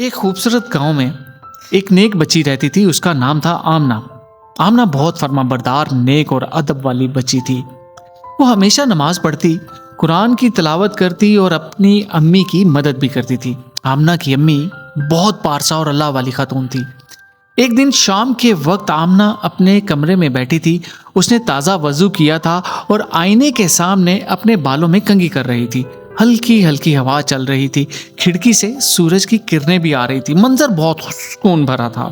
ایک خوبصورت گاؤں میں ایک نیک بچی رہتی تھی. اس کا نام تھا آمنہ. آمنہ بہت فرما بردار، نیک اور ادب والی بچی تھی. وہ ہمیشہ نماز پڑھتی، قرآن کی تلاوت کرتی اور اپنی امی کی مدد بھی کرتی تھی. آمنہ کی امی بہت پارسا اور اللہ والی خاتون تھی. ایک دن شام کے وقت آمنہ اپنے کمرے میں بیٹھی تھی. اس نے تازہ وضو کیا تھا اور آئینے کے سامنے اپنے بالوں میں کنگھی کر رہی تھی. ہلکی ہلکی ہوا چل رہی تھی، کھڑکی سے سورج کی کرنیں بھی آ رہی تھی. منظر بہت سکون بھرا تھا.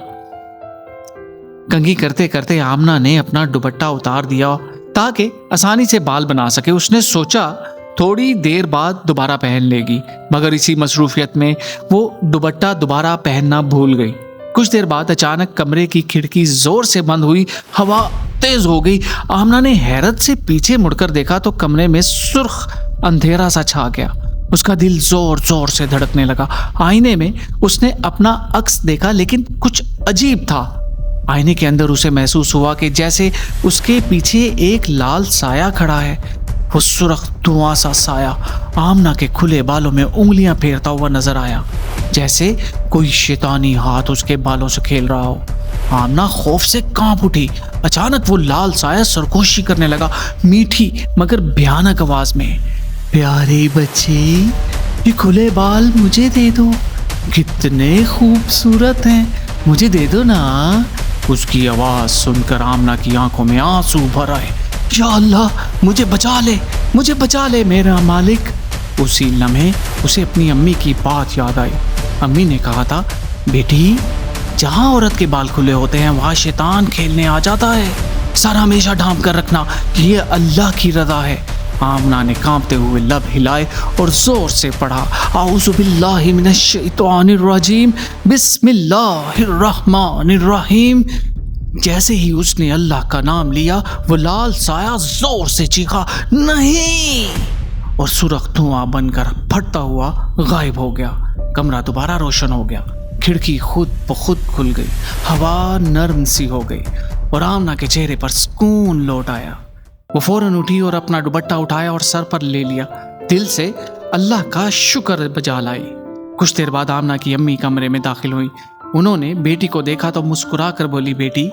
کنگھی کرتے کرتے آمنہ نے اپنا دوپٹہ اتار دیا تاکہ آسانی سے بال بنا سکے. اس نے سوچا تھوڑی دیر بعد دوبارہ پہن لے گی، مگر اسی مصروفیت میں وہ دوپٹہ دوبارہ پہننا بھول گئی. کچھ دیر بعد اچانک کمرے کی کھڑکی زور سے بند ہوئی، ہوا تیز ہو گئی. آمنہ نے حیرت سے پیچھے مڑ کر دیکھا تو کمرے میں سرخ اندھیرا سا چھا گیا. اس کا دل زور زور سے دھڑکنے لگا. آئینے میں اس نے اپنا عکس دیکھا، لیکن کچھ عجیب تھا. آئینے کے اندر اسے محسوس ہوا کہ جیسے اس کے پیچھے ایک لال سایہ کھڑا ہے. وہ سرخ دھواں سا سایہ آمنہ کے کھلے بالوں میں انگلیاں پھیرتا ہوا نظر آیا، جیسے کوئی شیطانی ہاتھ اس کے بالوں سے کھیل رہا ہو. آمنہ خوف سے کانپ اٹھی. اچانک وہ لال سایہ سرگوشی کرنے لگا، میٹھی مگر بھیانک آواز میں. پیارے بچے، یہ کھلے بال مجھے دے دو، کتنے خوبصورت ہیں، مجھے دے دو نا. اس کی آواز سن کر آمنہ کی آنکھوں میں آنسو بھر آئے. یا اللہ، مجھے بچا لے، مجھے بچا لے میرا مالک. اسی لمحے اسے اپنی امی کی بات یاد آئی. امی نے کہا تھا، بیٹی، جہاں عورت کے بال کھلے ہوتے ہیں وہاں شیطان کھیلنے آ جاتا ہے. سر ہمیشہ ڈھانپ کر رکھنا، یہ اللہ کی رضا ہے. آمنہ نے کانپتے ہوئے لب ہلائے اور زور سے پڑھا، اعوذ باللہ من الشیطان الرجیم، بسم اللہ الرحمن الرحیم. جیسے ہی اس نے اللہ کا نام لیا، وہ لال سایہ زور سے چیخا، نہیں، اور سرخ دھواں بن کر پھٹتا ہوا غائب ہو گیا. کمرہ دوبارہ روشن ہو گیا. کھڑکی خود بخود کھل گئی. ہوا نرم سی ہو گئی اور آمنہ کے چہرے پر سکون لوٹ آیا. وہ فوراً اٹھی اور اپنا دوپٹہ اٹھایا اور سر پر لے لیا. دل سے اللہ کا شکر بجا لائی. کچھ دیر بعد آمنہ کی امی کمرے میں داخل ہوئی. انہوں نے بیٹی کو دیکھا تو مسکرا کر بولی، بیٹی،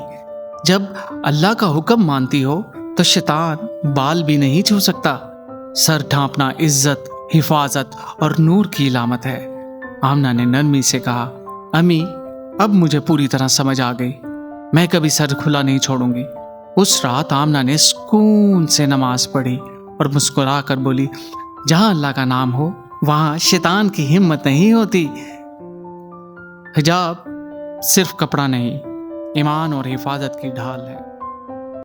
جب اللہ کا حکم مانتی ہو تو شیطان بال بھی نہیں چھو سکتا. سر ڈھانپنا عزت، حفاظت اور نور کی علامت ہے. آمنہ نے نرمی سے کہا، امی، اب مجھے پوری طرح سمجھ آ گئی، میں کبھی سر کھلا نہیں چھوڑوں گی. اس رات آمنہ نے سکون سے نماز پڑھی اور مسکرا کر بولی، جہاں اللہ کا نام ہو وہاں شیطان کی ہمت نہیں ہوتی. حجاب صرف کپڑا نہیں، ایمان اور حفاظت کی ڈھال ہے.